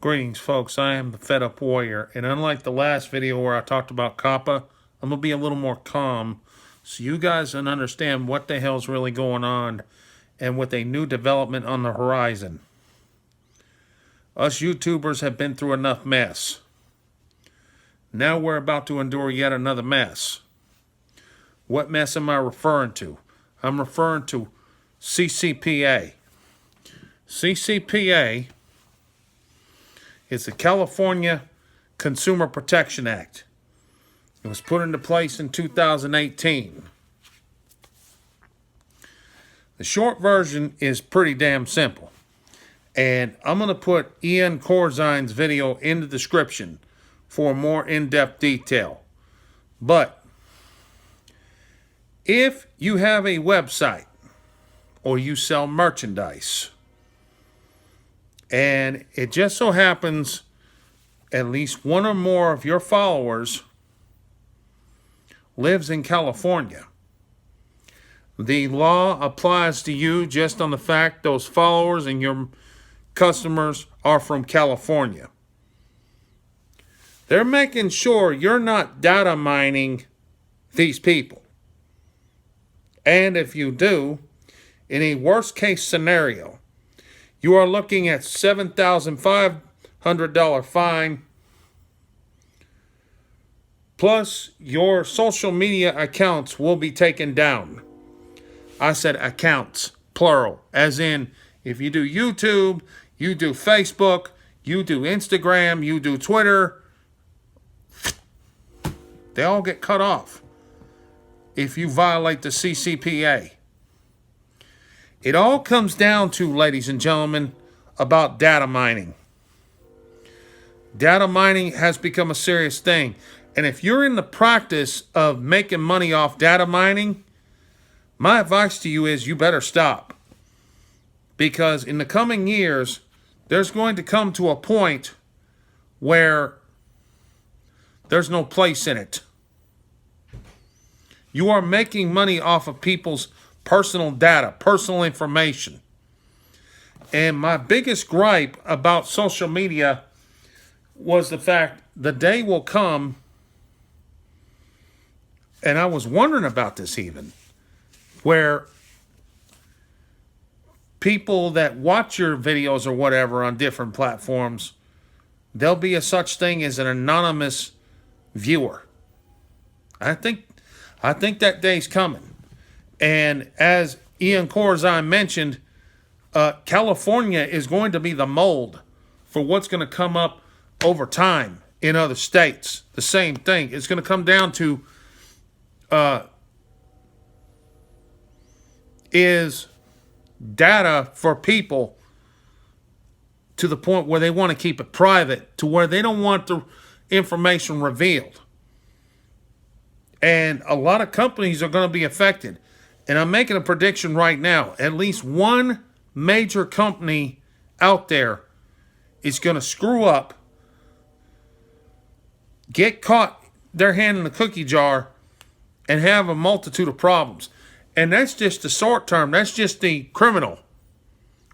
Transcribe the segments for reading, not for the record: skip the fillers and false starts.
Greetings, folks. I am the Fed Up Warrior, and unlike the last video where I talked about Ccpa, I'm going to be a little more calm so you guys can understand what the hell's really going on and with a new development on the horizon. Us YouTubers have been through enough mess. Now we're about to endure yet another mess. What mess am I referring to? I'm referring to Ccpa. Ccpa is the California Consumer Protection Act. It was put into place in 2018. The short version is pretty damn simple. And I'm going to put Corzine's video in the description for more in-depth detail. But if you have a website or you sell merchandise, and it just so happens at least one or more of your followers lives in California, the law applies to you just on the fact those followers and your customers are from California. They're making sure you're not data mining these people. And if you do, in a worst case scenario, you are looking at $7,500 fine, plus your social media accounts will be taken down. I said accounts, plural, as in if you do YouTube, you do Facebook, you do Instagram, you do Twitter, they all get cut off if you violate the Ccpa. It all comes down to, ladies and gentlemen, about data mining. Data mining has become a serious thing. And if you're in the practice of making money off data mining, my advice to you is you better stop. Because in the coming years, there's going to come to a point where there's no place in it. You are making money off of people's personal data, personal information. And my biggest gripe about social media was the fact the day will come, and I was wondering about this even, where people that watch your videos or whatever on different platforms, there'll be a such thing as an anonymous viewer. I think that day's coming. And as Corzine mentioned, California is going to be the mold for what's going to come up over time in other states. The same thing. It's going to come down to is data for people to the point where they want to keep it private, to where they don't want the information revealed. And a lot of companies are going to be affected. And I'm making a prediction right now. At least one major company out there is going to screw up, get caught their hand in the cookie jar, and have a multitude of problems. And that's just the short term. That's just the criminal.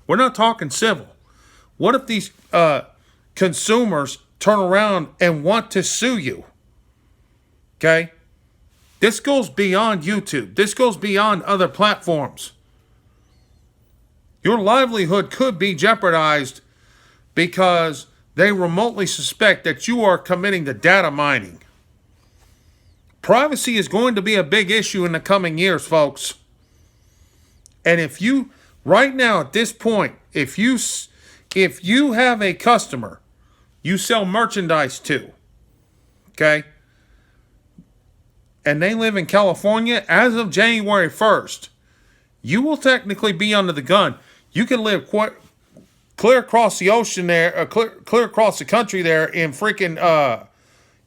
We're not talking civil. What if these consumers turn around and want to sue you? Okay? This goes beyond YouTube. This goes beyond other platforms. Your livelihood could be jeopardized because they remotely suspect that you are committing to data mining. Privacy is going to be a big issue in the coming years, folks. And if you, right now at this point, if you have a customer you sell merchandise to, okay, and they live in California, as of January 1st, you will technically be under the gun. You can live clear across the ocean there, clear across the country there in freaking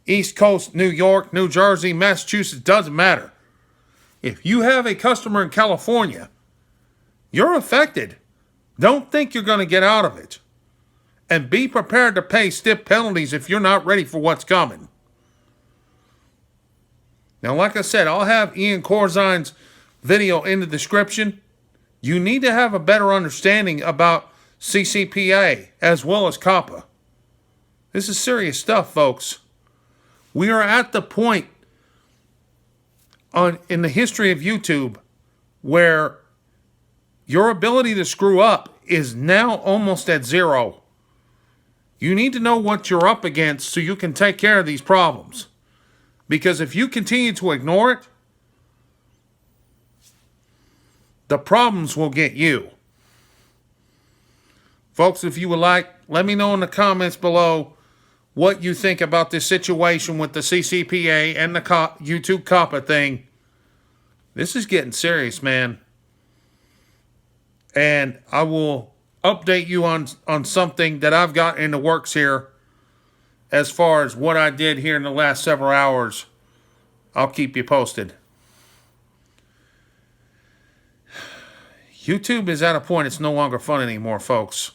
East Coast, New York, New Jersey, Massachusetts, doesn't matter. If you have a customer in California, you're affected. Don't think you're going to get out of it. And be prepared to pay stiff penalties if you're not ready for what's coming. Now, like I said, I'll have Corzine's video in the description. You need to have a better understanding about Ccpa as well as Ccpa. This is serious stuff, folks. We are at the point in the history of YouTube where your ability to screw up is now almost at zero. You need to know what you're up against so you can take care of these problems. Because if you continue to ignore it, the problems will get you. Folks, if you would like, let me know in the comments below what you think about this situation with the CCPA and the YouTube Ccpa thing. This is getting serious, man. And I will update you on something that I've got in the works here as far as what I did here in the last several hours. I'll keep you posted. YouTube is at a point it's no longer fun anymore, folks.